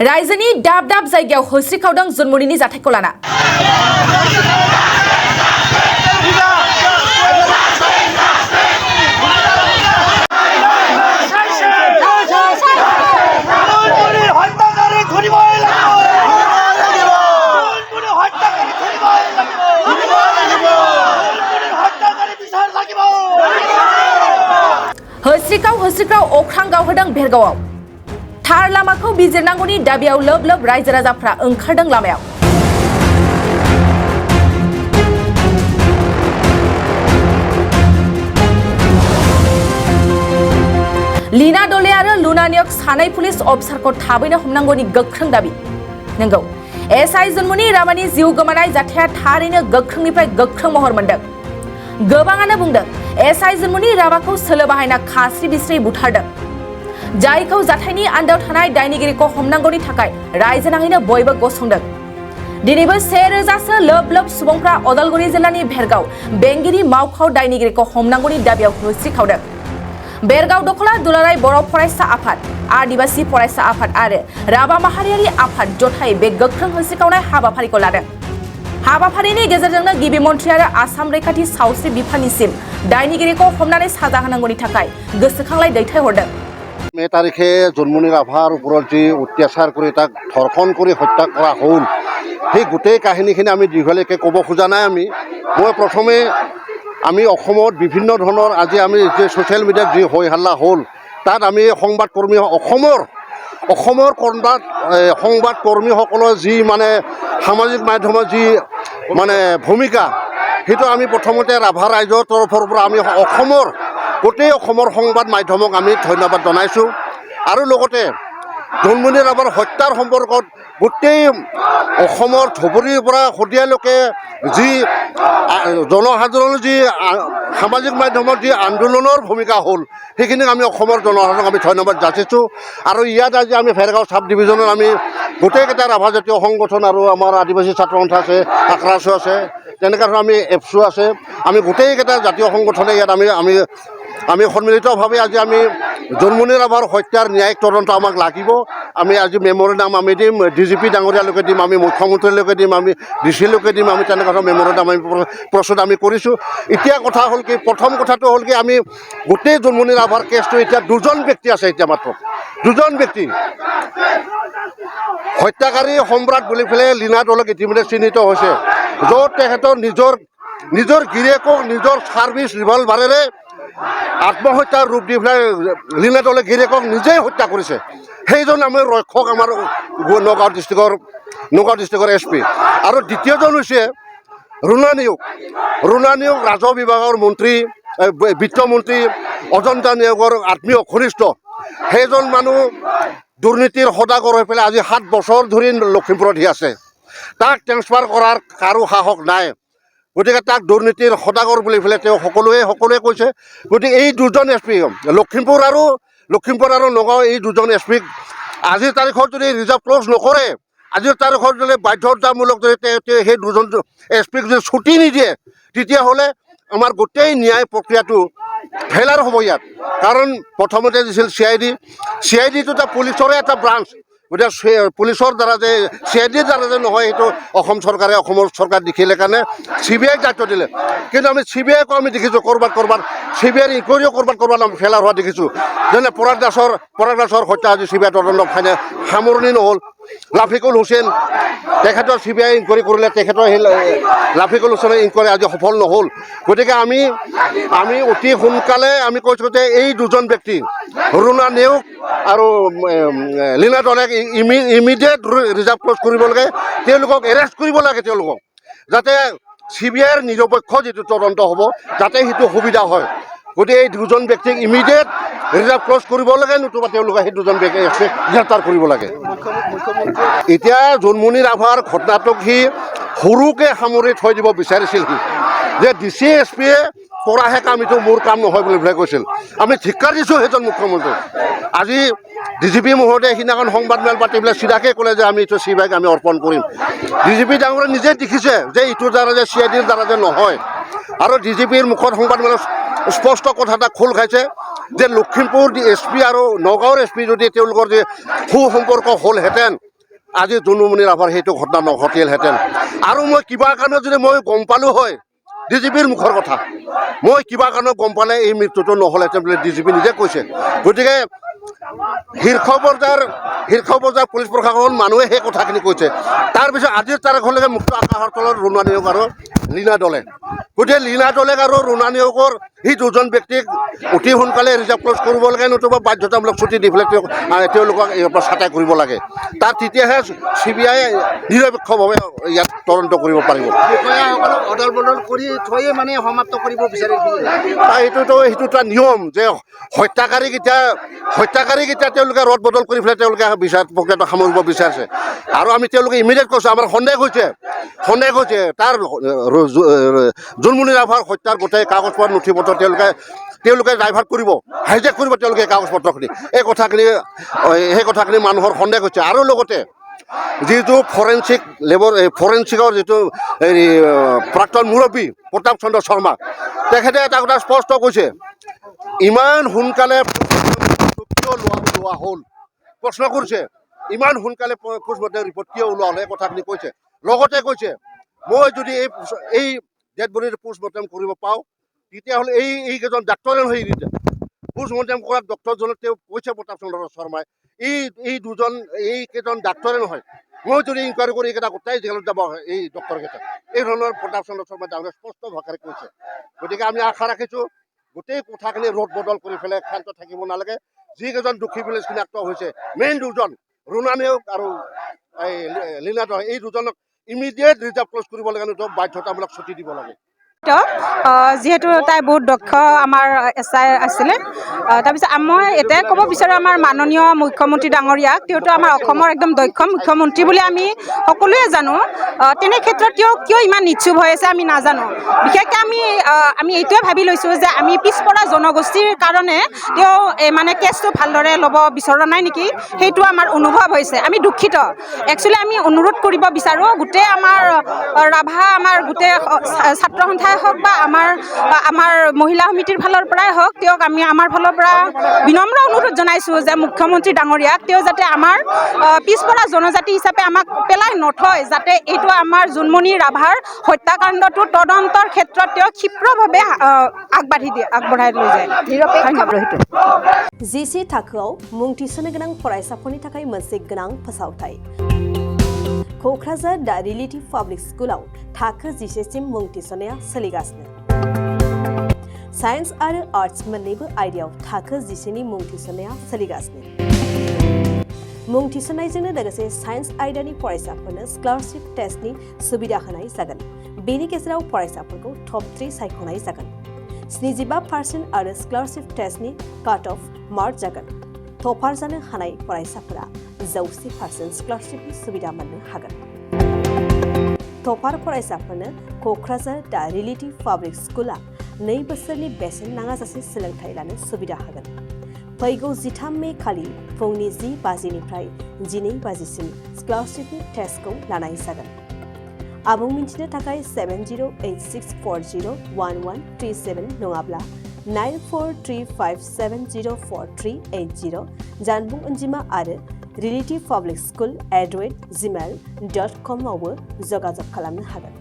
रायजोनि दाब दाब जायगायाव होस्रिखावदों जन्मदिननि जाथायखौ लाना होस्रिखाव अख्रां गावहोदों भेरगावआव थार लामाखौ बिजिरनांगौनि दाबियाव लोब लोब रायजो राजाफ्रा ओंखारदों लामायाव लीना डले आरो लुना नियक सानै पुलिस अफिसारखौ थाबैनो हमनांगौनि गोख्रों दाबि नंगौ एसआई जन्मनि राबानि जिउ गोमानाय जाथाया थारैनो गोख्रोंनिफ्राय गोख्रों महर मोनदों गोबाङानो बुंदों एसआई जन्मनि राबाखौ सोलो बाहायना खास्रि बिस्रि बुथारदों जायखौ जाथायनि आन्दोआव थानाय दायनिगिरिखौ हमनांगौनि थाखाय रायजो नाङैनो बयबो गसंदों दिनैबो 1000सो लोब लोब सुबुंफ्रा अदालगुरि जिल्लानि भेरगाव बेंगिरि मावखाव दायनिगिरिखौ हमनांगौनि दाबियाव होस्रिखावदों बेरगाव दखला दुलाराय बर' फरायसा आफाद आदिबासि फरायसा आफाद आरो राभा माहारियारि आफाद जथाय बे गोख्रों होस्रिखावनाय हाबाफारिखौ लादों हाबाफारिनि गेजेरजोंनो गिबि मन्थ्रि आरो आसाम रैखाथि सावस्रि बिफाननिसिम दायनिगिरिखौ हमनानै साजा होनांगौनि थाखाय गोसोखांलाय दैथायहरदों मे तारिखे जन्मनि राभार ওপৰত যি অত্যাচাৰ কৰি তাক ধৰ্ষণ কৰি হত্যা কৰা হ'ল সেই গোটেই কাহিনীখিনি আমি দীঘলীয়াকৈ ক'ব খোজা নাই মই প্ৰথমে আমি অসমত বিভিন্ন ধৰণৰ আজি আমি যে ছ'চিয়েল মিডিয়াত যি হৈ হাল্লা হ'ল তাত আমি সংবাদকৰ্মী অসমৰ সংবাদকৰ্মীসকলৰ যি মানে সামাজিক মাধ্যমৰ যি মানে ভূমিকা সেইটো আমি প্ৰথমতে ৰাভা ৰাইজৰ তৰফৰ পৰা আমি গোটেই অসমৰ সংবাদ মাধ্যমক আমি ধন্যবাদ জনাইছোঁ আৰু লগতে জন্মনি ৰাভাৰ হত্যাৰ সম্পৰ্কত গোটেই অসমৰ ধুবুৰীৰ পৰা শদিয়ালৈকে যি জনসাধাৰণৰ যি সামাজিক মাধ্যমৰ যি আন্দোলনৰ ভূমিকা হ'ল সেইখিনিক আমি অসমৰ জনসাধাৰণক আমি ধন্যবাদ যাচিছোঁ আৰু ইয়াত আজি আমি ভেৰগাঁও চাব ডিভিজনত আমি গোটেইকেইটা ৰাভা জাতীয় সংগঠন আৰু আমাৰ আদিবাসী ছাত্ৰ সন্থা আছে আক্ৰাছো আছে তেনেকৈ ধৰণৰ আমি এপছু আছে আমি গোটেইকেইটা জাতীয় সংগঠনে ইয়াত আমি সন্মিলিতভাৱে আজি আমি জন্মনি ৰাভাৰ হত্যাৰ ন্যায়িক তদন্ত আমাক লাগিব আমি আজি মেমৰেণ্ডাম আমি দিম ডিজিপি ডাঙৰীয়ালৈকে দিম আমি মুখ্যমন্ত্ৰীলৈকে দিম আমি ডিচিলৈকে দিম আমি তেনেকুৱা ধৰণৰ মেমৰেণ্ডাম আমি প্ৰস্তুত আমি কৰিছোঁ এতিয়া কথা হ'ল কি প্ৰথম কথাটো হ'ল কি আমি গোটেই জন্মনি ৰাভাৰ কেছটো এতিয়া দুজন ব্যক্তি আছে এতিয়া মাত্ৰ দুজন ব্যক্তি হত্যাকাৰী সম্ৰাট বুলি পেলাই লীনা ডলক ইতিমধ্যে চিহ্নিত হৈছে য'ত তেখেতৰ নিজৰ গিৰিয়েকক নিজৰ ছাৰ্ভিচ ৰিভলভাৰেৰে আত্মহত্যাৰ ৰূপ দি পেলাই লীনা ডলে গিৰিয়েকক নিজেই হত্যা কৰিছে সেইজন আমাৰ ৰক্ষক আমাৰ নগাঁও ডিষ্ট্ৰিক্টৰ SP আৰু দ্বিতীয়জন হৈছে ৰুণা নিয়োগ ৰাজহ বিভাগৰ মন্ত্ৰী বিত্তমন্ত্ৰী অজন্তা নিয়োগৰ আত্মীয় ঘনিষ্ঠ সেইজন মানুহ দুৰ্নীতিৰ সদাগৰ হৈ পেলাই আজি 7 বছৰ ধৰি লখিমপুৰত আছে তাক ট্ৰেন্সফাৰ কৰাৰ কাৰো সাহস নাই গতিকে তাক দুৰ্নীতিৰ সদাগৰ বুলি পেলাই তেওঁ সকলোৱে কৈছে গতিকে এই দুজন SP লখিমপুৰ আৰু নগাঁও এই দুজন SPক আজিৰ তাৰিখত যদি ৰিজাৰ্ভ ক্ল'জ নকৰে আজিৰ তাৰিখত যদি বাধ্যতামূলক যদি সেই দুজন SPক যদি ছুটি নিদিয়ে তেতিয়াহ'লে আমাৰ গোটেই ন্যায় প্ৰক্ৰিয়াটো ফেইলাৰ হ'ব ইয়াত কাৰণ প্ৰথমতে দিছিল CID-টো এটা পুলিচৰে এটা ব্ৰাঞ্চ গতিকে পুলিচৰ দ্বাৰা যে CIDৰ দ্বাৰা যে নহয় সেইটো অসমৰ চৰকাৰ দেখিলে কাৰণে CBIক দায়িত্ব দিলে কিন্তু আমি CBIকো আমি দেখিছোঁ ক'ৰবাত CBIৰ ইনকুৱাৰীও ক'ৰবাত আমি ফেইলাৰ হোৱা দেখিছোঁ যেনে পৰাগ দাসৰ হত্যা আজি CBI তদন্ত ফাইনে সামৰণি নহ'ল লাফিকুল হুছেইন তেখেতৰ CBI ইনকুৱাৰী কৰিলে তেখেতৰ সেই লাফিকুল হুছেইনৰ ইনকুৱাৰী আজি সফল নহ'ল গতিকে আমি অতি সোনকালে আমি কৈছোঁ যে এই দুজন ব্যক্তি ৰুণা নিয়োগ আৰু লীনা ডলেক ইমিডিয়েট ৰিজাৰ্ভ ক্ল'জ কৰিব লাগে তেওঁলোকক এৰেষ্ট কৰিব লাগে তেওঁলোকক যাতে CBIৰ নিৰপেক্ষ যিটো তদন্ত হ'ব যাতে সেইটো সুবিধা হয় গতিকে এই দুজন ব্যক্তিক ইমিডিয়েট ৰিজাৰ্ভ ক্ল'জ কৰিব লাগে নতুবা তেওঁলোকে সেই দুজন ব্যক্তিক গ্ৰেপ্তাৰ কৰিব লাগে এতিয়া জন্মনি ৰাভাৰ ঘটনাটোক সি সৰুকৈ সামৰি থৈ দিব বিচাৰিছিল যে DC SPয়ে কৰাহে কাম এইটো মোৰ কাম নহয় বুলি কৈছিল আমি ধিক্কাৰ দিছোঁ সেইজন মুখ্যমন্ত্ৰী আজি DGP মহোদয়ে সিদিনাখন সংবাদমেল পাতি পেলাই চিধাকৈ ক'লে যে আমি এইটো CBIক আমি অৰ্পণ কৰিম DGP ডাঙৰে নিজে দেখিছে যে এইটোৰ দ্বাৰা যে CIDৰ দ্বাৰা যে নহয় আৰু DGPৰ মুখত সংবাদমেলত স্পষ্ট কথা এটা খোল খাইছে যে লখিমপুৰ SP আৰু নগাঁৱৰ SP যদি তেওঁলোকৰ যে সুসম্পৰ্ক হ'লহেঁতেন আজি জুনুমণি ৰাভাৰ সেইটো ঘটনা নঘটিলহেঁতেন আৰু মই কিবা কাৰণত যদি মই গম পালোঁ হয় DGPৰ মুখৰ কথা মই কিবা কাৰণত গম পালে এই মৃত্যুটো নহ'লহেঁতেন বুলি DGP নিজে কৈছে গতিকে শীৰ্ষ পৰ্যায়ৰ পুলিচ প্ৰশাসন মানুহে সেই কথাখিনি কৈছে তাৰপিছত আজিৰ তাৰিখলৈকে মুক্ত আকাশৰ তলত ৰুণা নিয়োগ আৰু লীনা দলে গতিকে লীনা দলে আৰু ৰুণা নিয়োগৰ সেই দুজন ব্যক্তিক অতি সোনকালে ৰিজাৰ্ভ ক্লজ কৰিব লাগে নতুবা বাধ্যতামূলক ছুটি দি পেলাই তেওঁলোকক ইয়াৰ পৰা ছাঁটাই কৰিব লাগে তাত তেতিয়াহে CBI নিৰপেক্ষভাৱে ইয়াত তদন্ত কৰিব পাৰিব বিষয়াসকলক অদল বদল কৰি থৈয়ে মানে সমাপ্ত কৰিব বিচাৰে এইটো এটা নিয়ম যে হত্যাকাৰীক এতিয়া তেওঁলোকে ৰদ বদল কৰি পেলাই তেওঁলোকে বিচাৰ প্ৰক্ৰিয়াটো সামৰিব বিচাৰিছে আৰু আমি তেওঁলোকে ইমিডিয়েট কৈছোঁ আমাৰ সন্দেহ হৈছে তাৰ জুনমণি ৰাভাৰ হত্যাৰ গোটেই কাগজ পত্ৰ নথি পত্ৰ তেওঁলোকে ডাইভাৰ্ট কৰিব হাইজেক কৰিব তেওঁলোকে কাগজ পত্ৰখিনি সেই কথাখিনি মানুহৰ সন্দেহ হৈছে আৰু লগতে যিটো ফৰেনচিকৰ যিটো প্ৰাক্তন মুৰব্বী প্ৰতাপ চন্দ্ৰ শৰ্মা তেখেতে এটা কথা স্পষ্ট কৈছে ইমান সোনকালে কিয় লোৱা হ'ল প্ৰশ্ন কৰিছে ইমান সোনকালে পোষ্টমৰ্টেম ৰিপৰ্ট কিয় ওলোৱা হ'ল এই কথাখিনি কৈছে লগতে কৈছে মই যদি এই ডেড বডিৰ পোষ্টমৰ্টেম কৰিব পাওঁ তেতিয়াহ'লে এইকেইজন ডাক্তৰে নহয় পোষ্টমৰ্টেম কৰা ডক্তৰজনক তেওঁ কৈছে প্ৰতাপ চন্দ্ৰ শৰ্মাই এইকেইজন ডাক্তৰে নহয় মই যদি ইনকুৱাৰী কৰি এইকেইটা গোটাই জেলত যাব এই ডক্তৰকেইটা এই ধৰণৰ প্ৰতাপ চন্দ্ৰ শৰ্মাই ডাঙৰে স্পষ্ট ভাষাৰে কৈছে গতিকে আমি আশা ৰাখিছোঁ গোটেই কথাখিনি ৰদ বদল কৰি পেলাই ক্ষান্ত থাকিব নালাগে যিকেইজন দুখী বুলি চিনাক্ত হৈছে মেইন দুজন ৰুণা নিয়োগ আৰু লীনা দলে এই দুজনক ইমিডিয়েট ৰিজাৰ্ভ ক্লজ কৰিব লাগে নতুবা বাধ্যতামূলক ছুটি দিব লাগে যিহেতু তাই বহুত দক্ষ আমাৰ SI আছিলে তাৰপিছত মই এটাই ক'ব বিচাৰোঁ আমাৰ মাননীয় মুখ্যমন্ত্ৰী ডাঙৰীয়াক তেওঁতো আমাৰ অসমৰ একদম দক্ষ মুখ্যমন্ত্ৰী বুলি আমি সকলোৱে জানো তেনে ক্ষেত্ৰত কিয় ইমান নিশ্চুপ হৈ আছে আমি নাজানো বিশেষকৈ আমি এইটোৱে ভাবি লৈছোঁ যে আমি পিছপৰা জনগোষ্ঠীৰ কাৰণে তেওঁ মানে কেছটো ভালদৰে ল'ব বিচৰা নাই নেকি সেইটো আমাৰ অনুভৱ হৈছে আমি দুখিত একচুৱেলি আমি অনুৰোধ কৰিব বিচাৰোঁ গোটেই আমাৰ ৰাভা আমাৰ গোটেই ছাত্ৰ সন্থা হওক বা আমাৰ মহিলা সমিতিৰ ফালৰ পৰাই হওক তেওঁক আমি আমাৰ ফালৰ পৰা বিনম্ৰ অনুৰোধ জনাইছোঁ যে মুখ্যমন্ত্ৰী ডাঙৰীয়াক তেওঁ যাতে আমাৰ পিছপৰা জনজাতি হিচাপে আমাক পেলাই নথয় যাতে এইটো আমাৰ জুনমণি ৰাভাৰ হত্যাকাণ্ডটো তদন্তৰ ক্ষেত্ৰত তেওঁ ক্ষিপ্ৰভাৱে আগবঢ়াই লৈ যায় GC थाखोआव मुं थिसननो गोनां फरायसाफोरनि थाखाय मोनसे गोनां फोसावथाय क'क्राझार दा रिलेटिभ पाब्लिक स्कुलाव थाखो 10 सिम मुं थिसननाया सोलिगासिनो साइन्स आरो आर्ट्स मोन्नैबो आयदायाव थाखो 10 नि मुं थिसननाया सोलिगासिनो मुं थिसननायजोंनो लोगोसे साइन्स आयदानि फरायसाफोरनो स्कलारशिप टेस्टनि सुबिदा होनाय जागोन बेनि गेजेराव फरायसाफोरखौ टप 3 सायख'नाय जागोन 75% आरो स्कलारशिप टेस्टनि काट अफ मार्क जागोन टपार जानो हानाय फरायसाफोरा 100% स्कलारशिपनि सुबिदा मोननो हागोन टपार फरायसाफोरनो क'क्राझार दा रिलेटिभ पाब्लिक स्कुला 2 बोसोरनि बेसेन नाङाजासे सोलोंथाइ लानो सुबिदा होगोन फैगौ 13 मे खालि फुंनि 10 बाजिनिफ्राय 12 बाजिसिम स्कलारशिपनि टेस्टखौ लानाय जागोन आबुं मिन्थिनो थाखाय 7086401137 नङाब्ला 9435704380 जानबुं अनजिमा आरो relative public school @gmail.com आवबो जगाजग खालामनो हागोन